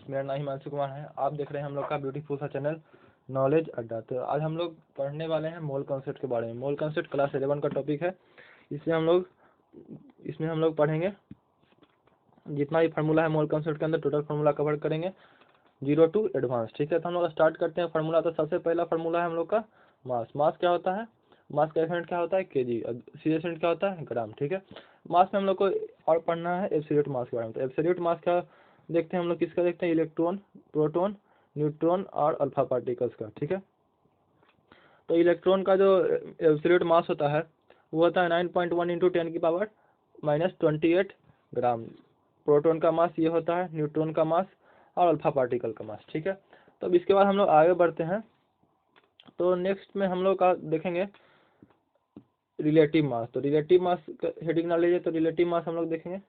मेरा नाम हिमांशु कुमार है। आप देख रहे हैं हम लोग का ब्यूटीफुल सा चैनल नॉलेज अड्डा। तो आज हम लोग पढ़ने वाले हैं मोल कॉन्सेप्ट के बारे में। मोल कॉन्सेप्ट क्लास 11 का टॉपिक है। इसमें हम लोग पढ़ेंगे जितना भी फार्मूला है मोल कॉन्सेप्ट के अंदर, टोटल फार्मूला कवर करेंगे 0 टू एडवांस। ठीक है, तो हम लोग स्टार्ट करते हैं फार्मूला। तो सबसे पहला फार्मूला है हम लोग का मास। मास क्या होता है? मास का यूनिट क्या होता है? केजी। सीरियस यूनिट क्या होता है? ग्राम। ठीक है, मास में हम लोग को और पढ़ना है एब्सोल्यूट मास के बारे में। तो एब्सोल्यूट मास क्या देखते हैं हम लोग, किसका देखते हैं? इलेक्ट्रॉन, प्रोटॉन, न्यूट्रॉन और अल्फा पार्टिकल्स का। ठीक है, तो इलेक्ट्रॉन का जो एब्सोल्यूट मास होता है वो होता है 9.1 इंटू 10⁻⁻28 ग्राम। प्रोटॉन का मास ये होता है, न्यूट्रॉन का मास और अल्फा पार्टिकल का मास। ठीक है, तो अब इसके बाद हम लोग आगे बढ़ते हैं। तो नेक्स्ट में हम लोग का देखेंगे रिलेटिव मास। तो रिलेटिव मास हेडिंग ना लीजिए, तो रिलेटिव मास हम लोग देखेंगे।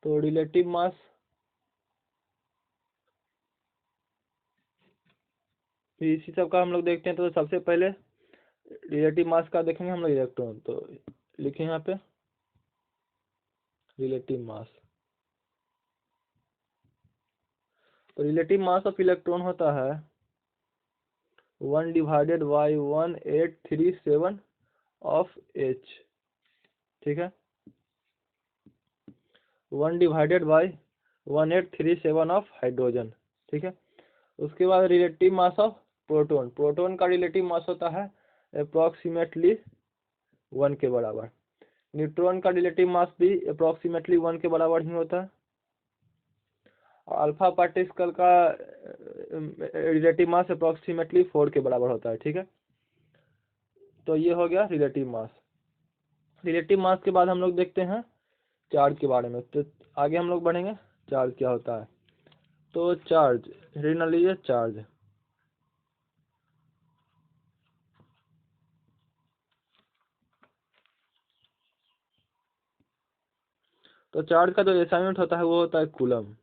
तो रिलेटिव मास इसी सब का हम लोग देखते हैं। तो सबसे पहले रिलेटिव मास का देखेंगे हम लोग इलेक्ट्रॉन। तो लिखें यहाँ पे रिलेटिव मास। तो रिलेटिव मास ऑफ इलेक्ट्रॉन होता है 1/1837 ऑफ H। ठीक है, 1/1837 ऑफ हाइड्रोजन। ठीक है, उसके बाद relative mass of proton. Proton का रिलेटिव मास होता है अप्रोक्सीमेटली 1 के बराबर। न्यूट्रॉन का रिलेटिव मास भी अप्रोक्सीमेटली 1 के बराबर ही होता है। और अल्फा पार्टिकल का रिलेटिव मास अप्रोक्सीमेटली 4 के बराबर होता है। ठीक है, तो ये हो गया रिलेटिव मास। रिलेटिव मास के बाद हम लोग देखते हैं चार्ज के बारे में। तो आगे हम लोग बढ़ेंगे चार्ज क्या होता है। तो चार्ज हेडिंग ना लीजिए, चार्ज। तो चार्ज का जो एसआई यूनिट होता है वो होता है कूलम,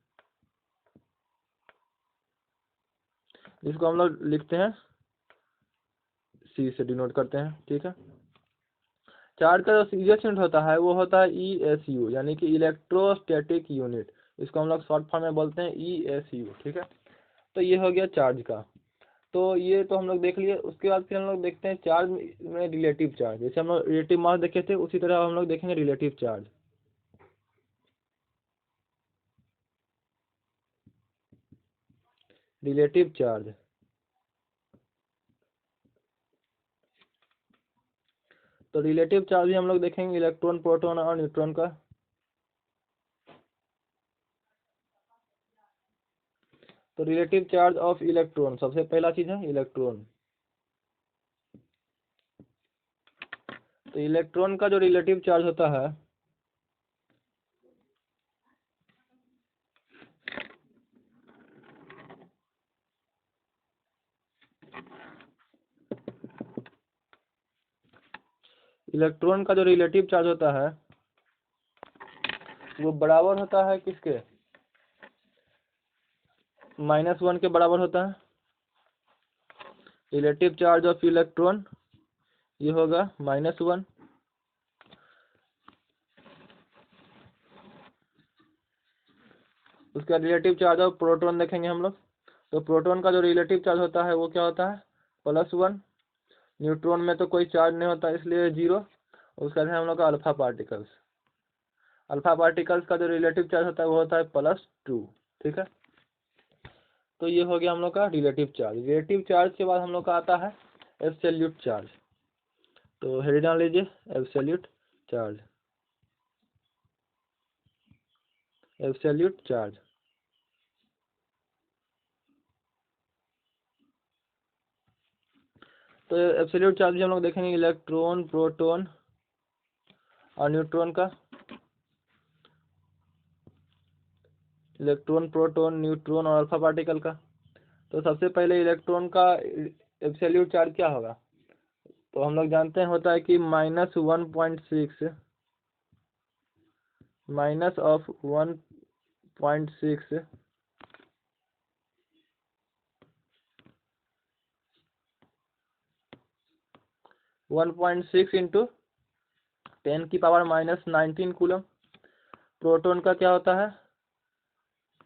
जिसको हम लोग लिखते हैं सी से डिनोट करते हैं। ठीक है, चार्ज का जो सीरियस यूनिट होता है वो होता है ESU, यानी कि इलेक्ट्रोस्टैटिक यूनिट। इसको हम लोग शॉर्ट फॉर्म में बोलते हैं ESU। ठीक है, तो ये हो गया चार्ज का। तो ये तो हम लोग देख लिए। उसके बाद फिर हम लोग देखते हैं चार्ज में रिलेटिव चार्ज। जैसे हम लोग रिलेटिव मास देखे थे, उसी तरह हम लोग देखेंगे रिलेटिव चार्ज। रिलेटिव चार्ज, तो रिलेटिव चार्ज भी हम लोग देखेंगे इलेक्ट्रॉन, प्रोटॉन और न्यूट्रॉन का। तो रिलेटिव चार्ज ऑफ इलेक्ट्रॉन, सबसे पहला चीज है इलेक्ट्रॉन। तो इलेक्ट्रॉन का जो रिलेटिव चार्ज होता है इलेक्ट्रॉन का जो रिलेटिव चार्ज होता है वो बराबर होता है किसके? -1 के बराबर होता है। रिलेटिव चार्ज ऑफ इलेक्ट्रॉन ये होगा -1। उसका रिलेटिव चार्ज ऑफ प्रोटॉन देखेंगे हम लोग। तो प्रोटॉन का जो रिलेटिव चार्ज होता है वो क्या होता है? +1। न्यूट्रॉन में तो कोई चार्ज नहीं होता, इसलिए 0। उसका है हम लोग का अल्फा पार्टिकल्स। अल्फा पार्टिकल्स का जो रिलेटिव चार्ज होता है वो होता है +2। ठीक है, तो ये हो गया हम लोग का रिलेटिव चार्ज। रिलेटिव चार्ज के बाद हम लोग का आता है एब्सोल्यूट चार्ज। तो हेडिंग डाल लीजिए एब्सोल्यूट चार्ज। एब्सोल्यूट चार्ज, तो एब्सोल्यूट चार्ज भी हम लोग देखेंगे इलेक्ट्रॉन, प्रोटॉन और न्यूट्रॉन का। इलेक्ट्रॉन, प्रोटॉन, न्यूट्रॉन और अल्फा पार्टिकल का। तो सबसे पहले इलेक्ट्रॉन का एब्सोल्यूट चार्ज क्या होगा? तो हम लोग जानते हैं होता है कि -1.6 -1.6 1.6 इंटू 10⁻⁻19 कूलम। प्रोटॉन का क्या होता है?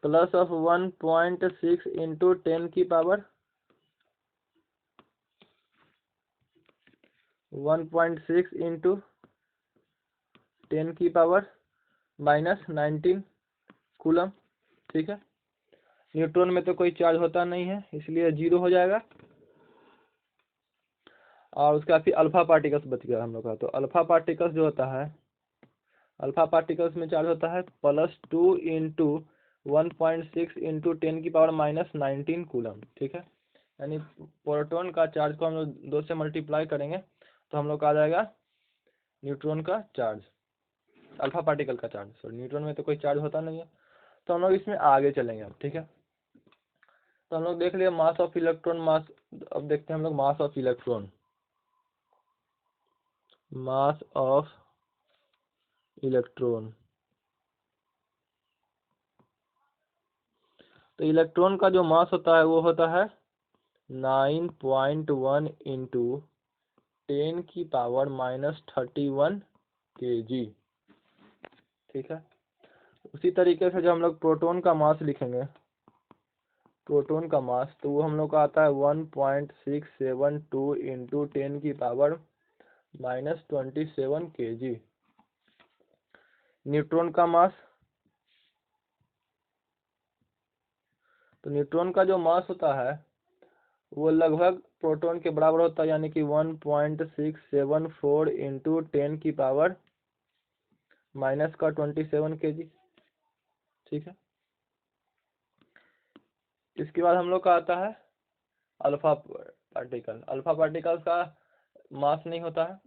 प्लस ऑफ 1.6 इंटू 10 की पावर 1.6 इंटू 10 की पावर माइनस 19 कूलम। ठीक है, न्यूट्रॉन में तो कोई चार्ज होता नहीं है इसलिए 0 हो जाएगा। और उसका फिर अल्फा पार्टिकल्स बच गया हम लोग का। तो अल्फा पार्टिकल्स जो होता है, अल्फा पार्टिकल्स में चार्ज होता है +2 इंटू 1.6 इंटू 10 की पावर माइनस 19 कूलम। ठीक है, यानी प्रोटॉन का चार्ज को हम लोग 2 से मल्टीप्लाई करेंगे तो हम लोग का आ जाएगा न्यूट्रॉन का चार्ज, अल्फा पार्टिकल का चार्ज। सॉरी, न्यूट्रॉन में तो कोई चार्ज होता नहीं है। तो हम लोग इसमें आगे चलेंगे अब। ठीक है, तो हम लोग देख लिए मास ऑफ इलेक्ट्रॉन, मास। अब देखते हैं हम लोग mass of electron. Mass of electron, तो इलेक्ट्रॉन का जो मास होता है वो होता है 9.1 इंटू 10 की पावर माइनस 31 kg। ठीक है, उसी तरीके से जब हम लोग प्रोटॉन का मास लिखेंगे, प्रोटॉन का मास, तो वो हम लोग का आता है 1.672 इंटू 10 की पावर माइनस 27 kg। न्यूट्रॉन का मास, तो न्यूट्रॉन का जो मास होता है वो लगभग प्रोटॉन के बराबर होता है, यानी कि 1.674 इंटू 10 की पावर माइनस का 27 kg। ठीक है, इसके बाद हम लोग का आता है अल्फा पार्टिकल। अल्फा पार्टिकल्स का मास नहीं होता है,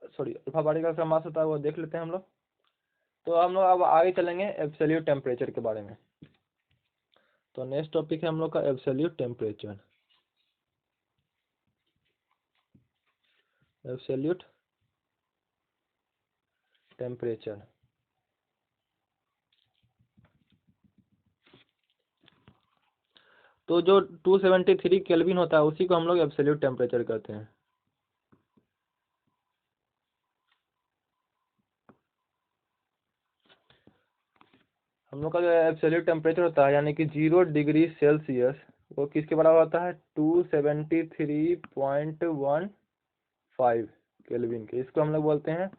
सॉरी, अल्फा पार्टिकल्स का मास होता है, वो देख लेते हैं हम लोग। तो हम लोग अब आगे चलेंगे एब्सोल्यूट टेम्परेचर के बारे में। तो नेक्स्ट टॉपिक है हम लोग का एब्सोल्यूट टेम्परेचर। एब्सोल्यूट टेम्परेचर, तो जो 273 केल्विन होता है उसी को हम लोग एब्सोल्यूट टेम्परेचर कहते हैं। हम लोग का जो एब्सोल्यूट टेम्परेचर होता है यानी कि 0 डिग्री सेल्सियस, वो किसके बराबर होता है 273.15 केल्विन के। इसको हम लोग बोलते हैं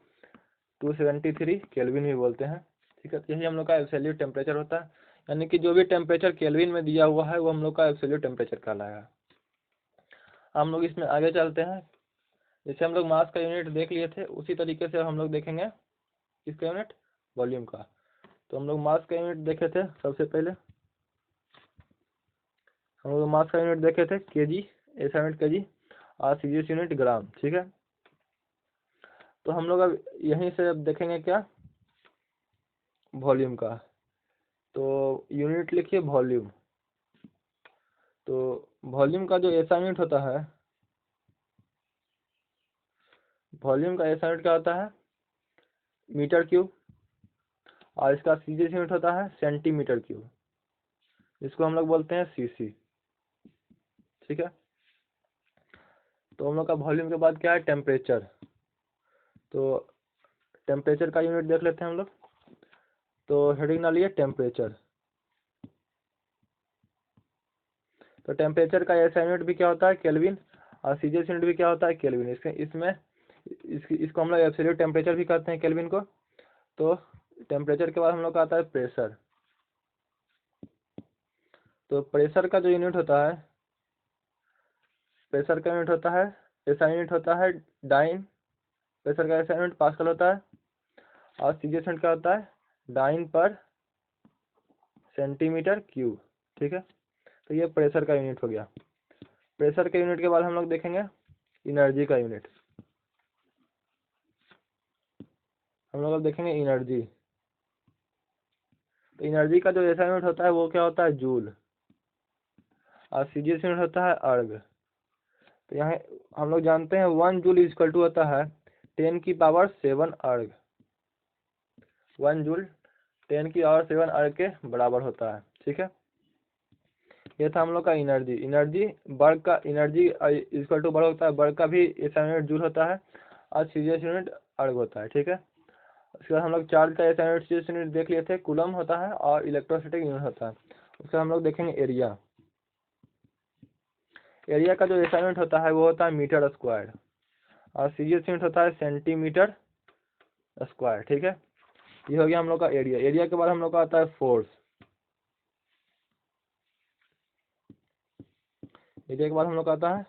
273 केल्विन भी बोलते हैं। ठीक है, तो यही हम लोग का एब्सोल्यूट टेम्परेचर होता है, यानी कि जो भी टेम्परेचर केल्विन में दिया हुआ है वो हम लोग का एब्सोल्यूट टेम्परेचर कहलाएगा। हम लोग इसमें आगे चलते हैं। जैसे हम लोग मास का यूनिट देख लिए थे उसी तरीके से हम लोग देखेंगे किसका यूनिट, वॉल्यूम का। तो हम लोग मास का यूनिट देखे थे सबसे पहले, हम लोग मास का यूनिट देखे थे केजी, एसआई यूनिट केजी, और सीजीएस यूनिट ग्राम। ठीक है, तो हम लोग अब यहीं से अब देखेंगे क्या, वॉल्यूम का। तो यूनिट लिखिए वॉल्यूम। तो वॉल्यूम का जो एसआई यूनिट होता है, वॉल्यूम का एसआई यूनिट क्या होता है, मीटर क्यूब, और इसका सीजीएस यूनिट होता है सेंटीमीटर क्यूब, इसको हम लोग बोलते हैं सीसी। ठीक है, तो हम लोग का वॉल्यूम के बाद क्या है, टेम्परेचर। तो टेम्परेचर का यूनिट देख लेते हैं हम लोग। तो हेडिंग डालिए टेम्परेचर। तो टेम्परेचर का एसआई यूनिट भी क्या होता है, केल्विन, और सीजीएस यूनिट भी क्या होता है, केल्विन। इसको हम लोग एब्सोल्यूट टेम्परेचर भी कहते हैं केल्विन को। तो टेम्परेचर के बाद हम लोग का आता है प्रेशर। तो प्रेशर का जो यूनिट होता है, प्रेशर का यूनिट होता है, एसआई यूनिट होता है डाइन। प्रेशर का एसआई यूनिट पास्कल होता है, और सीजीएस यूनिट क्या होता है, डाइन पर सेंटीमीटर क्यूब। ठीक है, तो ये प्रेशर का यूनिट हो गया। प्रेशर के यूनिट के बाद हम लोग देखेंगे एनर्जी का यूनिट। हम लोग अब देखेंगे एनर्जी। तो एनर्जी का जो एसआई यूनिट होता है वो क्या होता है, जूल, और सीजीएस यूनिट होता है अर्ग। तो यहाँ हम लोग जानते हैं 1 जूल इक्वल टू होता है 10 की पावर 7 अर्ग। 1 जूल 10 की पावर 7 अर्ग के बराबर होता है। ठीक है, ये था हम लोग का एनर्जी। एनर्जी वर्क का, एनर्जी इक्वल टू वर्क होता है, वर्क का भी एसआई यूनिट जूल होता है, और सीजीएस यूनिट अर्ग होता है। ठीक है, उसके बाद हम लोग चार्ज का एसआई यूनिट देख लिए थे, कूलम होता है और इलेक्ट्रोस्टैटिक यूनिट होता है। उसके बाद हम लोग देखेंगे एरिया। एरिया का जो एसआई यूनिट होता है वो होता है मीटर स्क्वायर और सीजीएस यूनिट होता है सेंटीमीटर स्क्वायर। ठीक है, ये हो गया हम लोग का एरिया। एरिया के बाद हम लोग का आता है फोर्स। एरिया के बाद हम लोग का आता है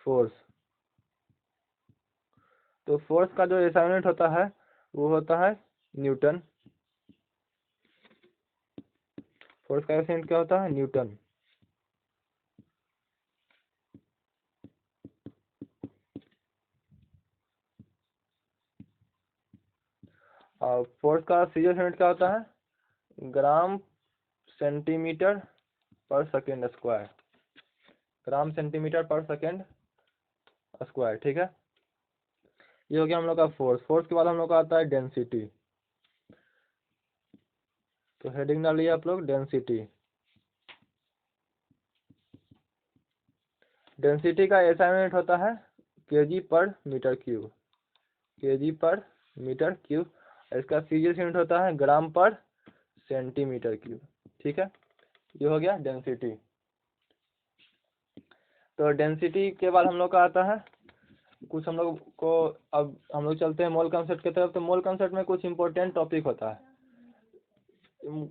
फोर्स। तो फोर्स का जो एसआई यूनिट होता है वो होता है न्यूटन। फोर्स का एसआई यूनिट क्या होता है? न्यूटन। और फोर्स का सीजीएस यूनिट क्या होता है? ग्राम सेंटीमीटर पर सेकेंड स्क्वायर। ग्राम सेंटीमीटर पर सेकेंड स्क्वायर। ठीक है, ये हो गया हम लोग का फोर्स। फोर्स के बाद हम लोग का आता है डेंसिटी। तो हेडिंग डालिए आप लोग डेंसिटी। डेंसिटी का ऐसा यूनिट होता है केजी पर मीटर क्यूब। केजी पर मीटर क्यूब। इसका सीजीएस यूनिट होता है ग्राम पर सेंटीमीटर क्यूब। ठीक है, ये हो गया डेंसिटी। तो डेंसिटी के बाद हम लोग का आता है कुछ हम लोग को, अब हम लोग चलते हैं मोल कॉन्सेप्ट की तरफ। तो मोल कॉन्सेप्ट में कुछ इंपॉर्टेंट टॉपिक होता है,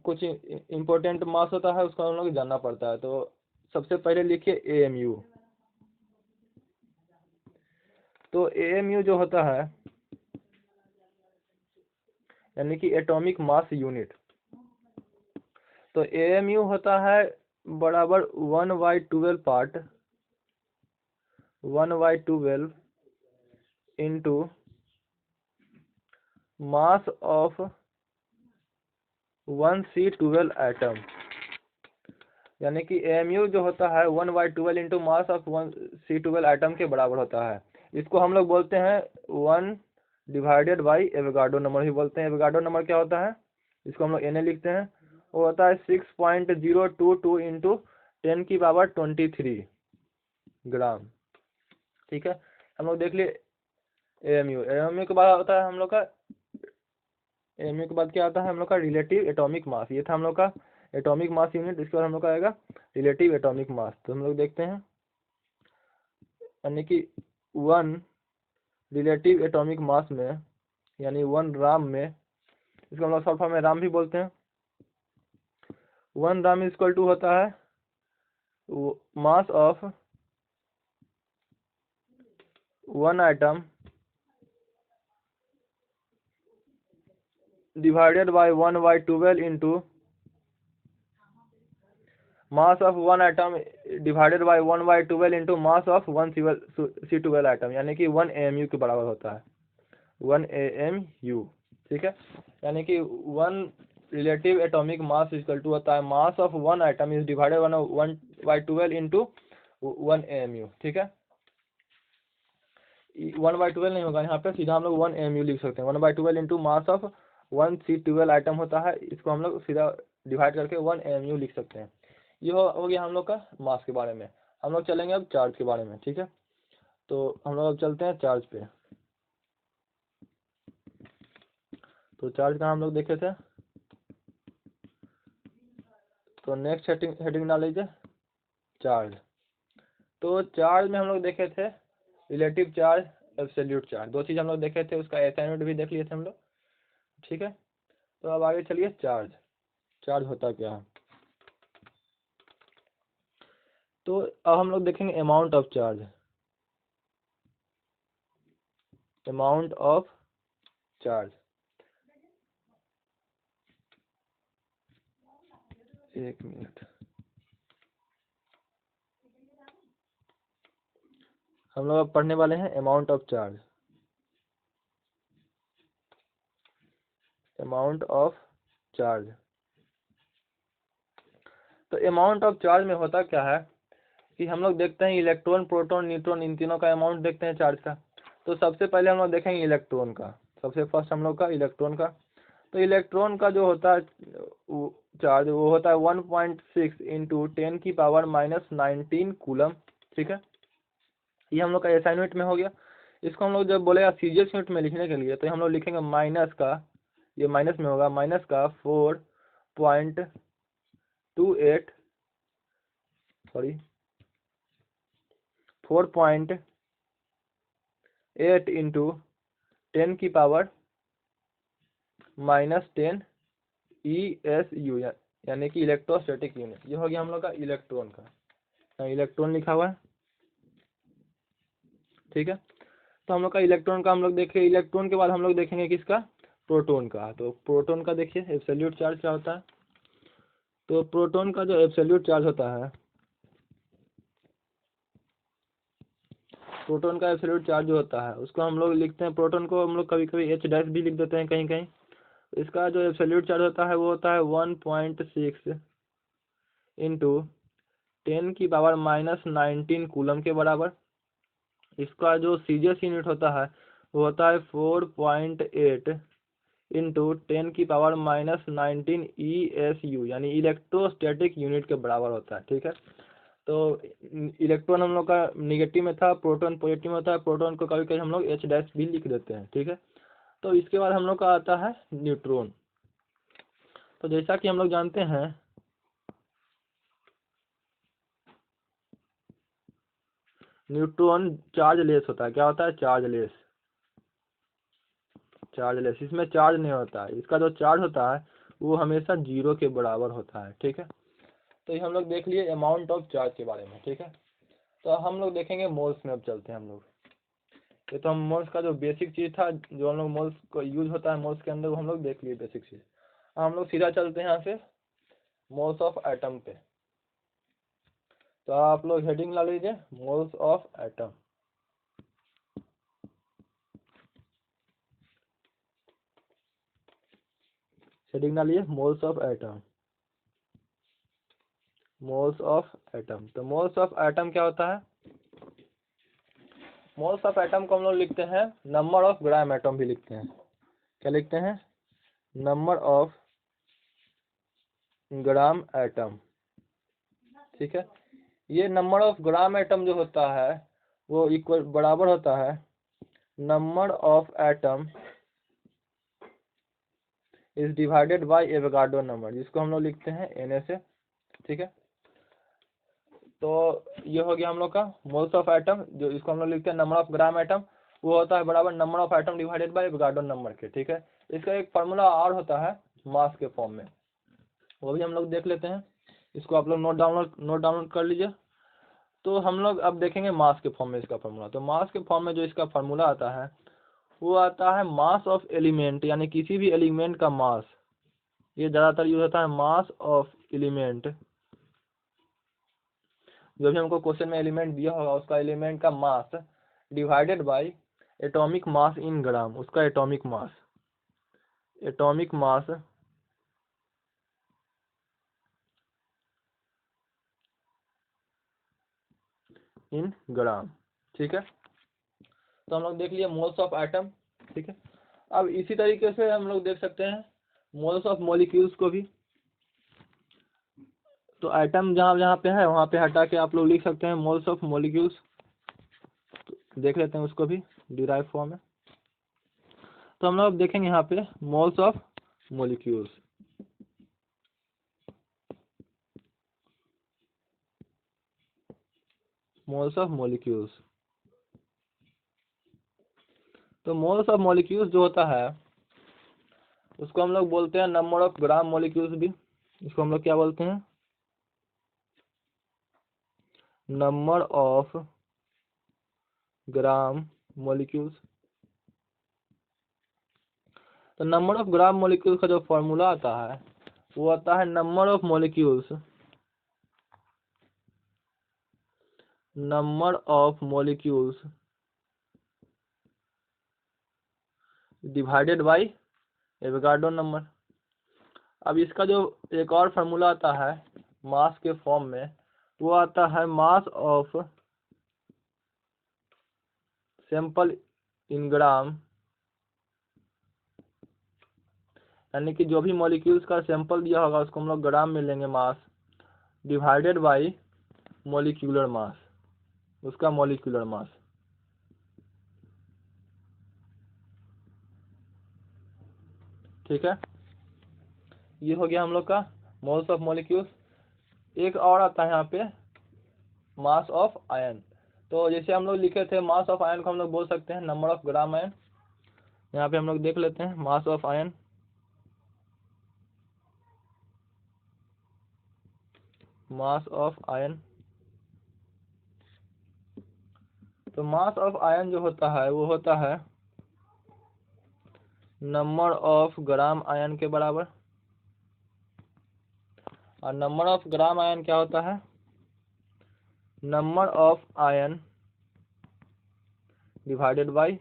कुछ इंपॉर्टेंट मास होता है, उसको हम लोग जानना पड़ता है। तो सबसे पहले लिखिए एएमयू। तो एएमयू जो होता है यानी कि एटॉमिक मास यूनिट। तो एएमयू होता है बराबर 1/12 part 1/12 into mass of 1C12 atom. यानी कि एएमयू जो होता है 1/12 into mass of 1C12 atom के बराबर होता है। इसको हम लोग बोलते हैं 1 डिवाइडेड बाई एवोगाड्रो नंबर भी बोलते हैं। एवोगाड्रो नंबर क्या होता है? इसको हम लोग Na लिखते हैं। वो होता है 6.022 इंटू 10⁻23 ग्राम। ठीक है, हम लोग देख लिए एएमयू। एएमयू के बाद होता है हम लोग का, एएमयू के बाद क्या आता है हम लोग का? रिलेटिव एटॉमिक मास। ये था हम लोग का एटॉमिक मास यूनिट। इसके बाद हम लोग का आएगा रिलेटिव एटॉमिक मास। तो हम लोग देखते हैं यानी कि 1 रिलेटिव एटॉमिक मास में यानी 1 राम में, इसको हम लोग शॉर्ट फॉर्म में राम भी बोलते हैं। 1 राम इक्वल टू होता है mass of 1 item divided by 1/12 into mass of 1 item divided by 1/12 into mass of 1C12 item, यानी कि 1 AMU के बराबर होता है। 1 AMU। ठीक है, यानी कि 1 relative atomic mass equal to होता है mass of 1 item is divided 1/12 into 1 AMU। ठीक है, 1/12 नहीं होगा यहाँ पे, सीधा हम लोग 1 AMU लिख सकते हैं। 1/12 into mass of 1C12 item होता है, इसको हम लोग सीधा डिवाइड करके 1 AMU लिख सकते हैं। ये हो गया हम लोग का मास के बारे में। हम लोग चलेंगे अब चार्ज के बारे में। ठीक है, तो हम लोग अब चलते हैं चार्ज पे। तो चार्ज का हम लोग देखे थे, तो नेक्स्ट हेडिंग डाल लीजिए चार्ज। तो चार्ज में हम लोग देखे थे रिलेटिव चार्ज, एब्सोल्यूट चार्ज, दो चीज हम लोग देखे थे। उसका एसआई यूनिट भी देख लिए थे हम लोग। ठीक है, तो अब आगे चलिए चार्ज। चार्ज होता क्या है? तो अब हम लोग देखेंगे amount of charge. Amount of charge, एक मिनट, हम लोग अब पढ़ने वाले हैं amount of charge. Amount of charge. तो अमाउंट ऑफ चार्ज में होता क्या है कि हम लोग देखते हैं इलेक्ट्रॉन, प्रोटॉन, न्यूट्रॉन, इन तीनों का अमाउंट देखते हैं चार्ज का। तो सबसे पहले हम लोग देखेंगे इलेक्ट्रॉन का। सबसे फर्स्ट हम लोग का इलेक्ट्रॉन का। तो इलेक्ट्रॉन का जो होता है चार्ज वो होता है 1.6 इंटू 10⁻⁻19 कूलम। ठीक है, ये हम लोग का एसआई यूनिट में हो गया। इसको हम लोग जब बोलेगा सीजीएस यूनिट में लिखने के लिए तो हम लोग लिखेंगे माइनस का, ये माइनस में होगा, माइनस का 4.28 सॉरी 4.8 इंटू 10 की पावर -10 ESU यानी कि इलेक्ट्रोस्टैटिक यूनिट। ये हो गया हम लोग का इलेक्ट्रॉन का, इलेक्ट्रॉन लिखा हुआ है, ठीक है। तो हम लोग का इलेक्ट्रॉन का हम लोग देखें, इलेक्ट्रॉन के बाद हम लोग देखेंगे किसका, प्रोटॉन का। तो प्रोटॉन का देखिए एब्सोल्यूट चार्ज क्या होता है। तो प्रोटॉन का जो एब्सोल्यूट चार्ज होता है, प्रोटॉन का एब्सोल्यूट चार्ज जो होता है उसको हम लोग लिखते हैं, प्रोटॉन को हम लोग कभी कभी H डैश भी लिख देते हैं कहीं कहीं। इसका जो एब्सोल्यूट चार्ज होता है वो होता है 1.6 इंटू 10 की पावर -19 कूलम के बराबर। इसका जो सीजीएस यूनिट होता है वो होता है 4.8 इंटू 10 की पावर -19 ESU यानी इलेक्ट्रोस्टैटिक यूनिट के बराबर होता है, ठीक है। तो इलेक्ट्रॉन हम लोग का निगेटिव में था, प्रोटॉन पॉजिटिव में होता है। प्रोटॉन को कभी कभी हम लोग H डैश भी लिख देते हैं, ठीक है। तो इसके बाद हम लोग का आता है न्यूट्रॉन। तो जैसा कि हम लोग जानते हैं न्यूट्रॉन चार्ज लेस होता है। क्या होता है, चार्ज लेस, चार्ज लेस। इसमें चार्ज नहीं होता है, इसका जो चार्ज होता है वो हमेशा 0 के बराबर होता है, ठीक है। तो ये हम लोग देख लिए अमाउंट ऑफ चार्ज के बारे में, ठीक है। तो हम लोग देखेंगे मोल्स में। अब चलते हैं हम लोग, ये तो हम मोल्स का जो बेसिक चीज़ था, जो हम लोग मोल्स को यूज होता है मोल्स के अंदर, वो हम लोग देख लिए बेसिक चीज़। हम लोग सीधा चलते हैं यहाँ से मोल्स ऑफ एटम पे। तो आप लोग हेडिंग ला लीजिए मोल्स ऑफ एटम। हेडिंग डालिए moles of atom, moles of atom. तो मोल्स ऑफ एटम क्या होता है, मोल्स ऑफ एटम को हम लोग लिखते हैं नंबर ऑफ ग्राम एटम भी लिखते हैं। क्या लिखते हैं, नंबर ऑफ ग्राम एटम, ठीक है। ये नंबर ऑफ ग्राम एटम जो होता है वो इक्वल बराबर होता है number of atom is divided by Avogadro number, जिसको हम लोग लिखते हैं Na से, ठीक है। तो ये हो गया हम लोग का मोल्स ऑफ एटम, जो इसको हम लोग लिखते हैं नंबर ऑफ ग्राम एटम, वो होता है बराबर number of atom divided by Avogadro number के, ठीक है। इसका एक फार्मूला और होता है मास के फॉर्म में, वो भी हम लोग देख लेते हैं। इसको आप लोग नोट डाउनलोड कर लीजिए। तो हम लोग अब देखेंगे मास के फॉर्म में इसका फार्मूला। तो मास के फॉर्म में जो इसका फार्मूला आता है वो आता है मास ऑफ एलिमेंट, यानी किसी भी एलिमेंट का मास, ये ज़्यादातर यूज होता है मास ऑफ एलिमेंट। जो भी हमको क्वेश्चन में एलिमेंट दिया होगा उसका एलिमेंट का mass divided by atomic mass in gram, उसका atomic mass, atomic mass in ग्राम, ठीक है। तो हम लोग देख लिए मोल्स ऑफ एटम, ठीक है। अब इसी तरीके से हम लोग देख सकते हैं मोल्स ऑफ मॉलिक्यूल्स को भी। तो एटम जहाँ जहाँ पे है वहाँ पे हटा के आप लोग लिख सकते हैं मोल्स ऑफ मॉलिक्यूल्स। तो देख लेते हैं उसको भी डिराइव फॉर्म में। तो हम लोग देखेंगे यहाँ पे moles of molecules, moles of molecules. तो मोल्स ऑफ मॉलिक्यूल्स जो होता है उसको हम लोग बोलते हैं नंबर ऑफ ग्राम मॉलिक्यूल्स भी। इसको हम लोग क्या बोलते हैं, नंबर ऑफ ग्राम मॉलिक्यूल्स। तो नंबर ऑफ ग्राम मॉलिक्यूल्स का जो फॉर्मूला आता है वो आता है number of molecules, number of molecules divided by Avogadro number. अब इसका जो एक और फार्मूला आता है मास के फॉर्म में वो आता है मास ऑफ सैंपल इन ग्राम, यानी कि जो भी मॉलिक्यूल्स का सैंपल दिया होगा उसको हम लोग ग्राम में लेंगे मास, डिवाइडेड बाय मॉलिक्यूलर मास, उसका मॉलिक्यूलर मास। ठीक है, ये हो गया हम लोग का मोल्स ऑफ मॉलिक्यूल्स। एक और आता है यहाँ पे मास ऑफ आयन। तो जैसे हम लोग लिखे थे मास ऑफ आयन को हम लोग बोल सकते हैं नंबर ऑफ ग्राम आयन। यहाँ पे हम लोग देख लेते हैं mass of ion. Mass of ion, तो मास ऑफ आयन जो होता है वो होता है नंबर ऑफ ग्राम आयन के बराबर। और नंबर ऑफ ग्राम आयन क्या होता है, number of ion divided by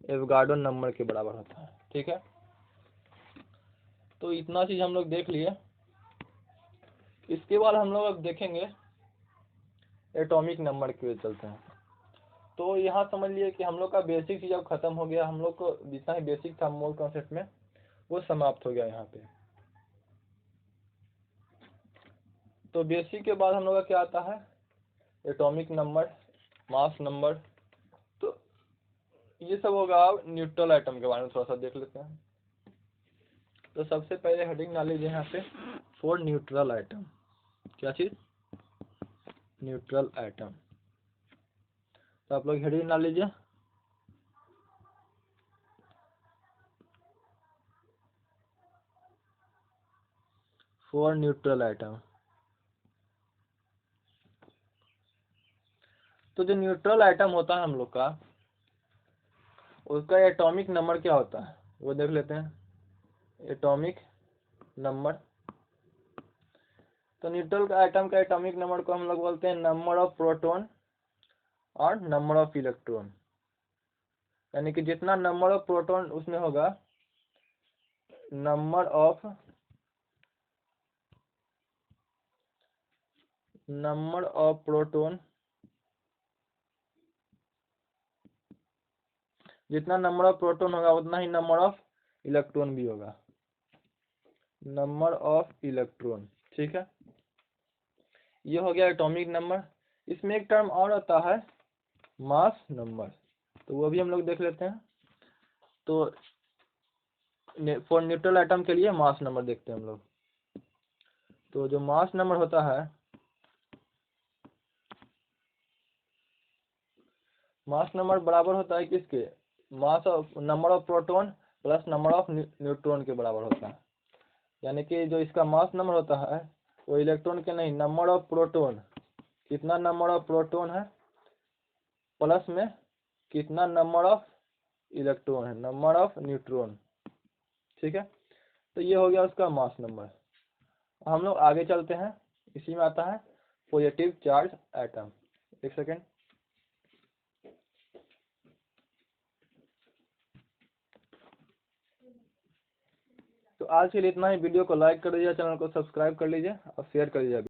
Avogadro number के बराबर होता है। ठीक है, तो इतना चीज हम लोग देख लिए। इसके बाद हम लोग अब देखेंगे एटॉमिक नंबर के चलते हैं। तो यहाँ समझ लिए कि हम लोग का बेसिक चीज अब खत्म हो गया, हम लोग को जितना ही बेसिक था मोल कॉन्सेप्ट में वो समाप्त हो गया यहाँ पे। तो बेसिक के बाद हम लोग का क्या आता है, एटॉमिक नंबर, मास नंबर। तो ये सब होगा। अब न्यूट्रल आइटम के बारे में थोड़ा सा देख लेते हैं। तो सबसे पहले हेडिंग डाल लीजिए यहाँ पे फॉर न्यूट्रल आइटम। क्या चीज, न्यूट्रल आइटम। तो आप लोग हेडिंग डाल लीजिए फॉर न्यूट्रल आइटम। तो जो न्यूट्रल आइटम होता है हम लोग का, उसका एटॉमिक नंबर क्या होता है वो देख लेते हैं। एटॉमिक नंबर, तो न्यूट्रल आइटम का एटॉमिक नंबर को हम लोग बोलते हैं नंबर ऑफ प्रोटॉन और नंबर ऑफ इलेक्ट्रॉन। यानी कि जितना नंबर ऑफ प्रोटॉन उसमें होगा, नंबर ऑफ प्रोटॉन, जितना नंबर ऑफ प्रोटॉन होगा उतना ही नंबर ऑफ इलेक्ट्रॉन भी होगा, नंबर ऑफ इलेक्ट्रॉन। ठीक है, ये हो गया एटॉमिक नंबर। इसमें एक टर्म और आता है मास नंबर, तो वो भी हम लोग देख लेते हैं। तो फॉर न्यूट्रल आइटम के लिए मास नंबर देखते हैं हम लोग। तो जो मास नंबर होता है, मास नंबर बराबर होता है किसके, mass of number of proton plus number of neutron के बराबर होता है। यानी कि जो इसका मास नंबर होता है वो इलेक्ट्रॉन के नहीं, नंबर ऑफ प्रोटॉन, कितना नंबर ऑफ प्रोटॉन है प्लस में कितना नंबर ऑफ इलेक्ट्रॉन है, नंबर ऑफ न्यूट्रॉन। ठीक है, तो ये हो गया उसका मास नंबर। हम लोग आगे चलते हैं। इसी में आता है पॉजिटिव चार्ज एटम। एक सेकेंड। तो आज के लिए इतना ही। वीडियो को लाइक कर लीजिए, चैनल को सब्सक्राइब कर लीजिए और शेयर कर लीजिए।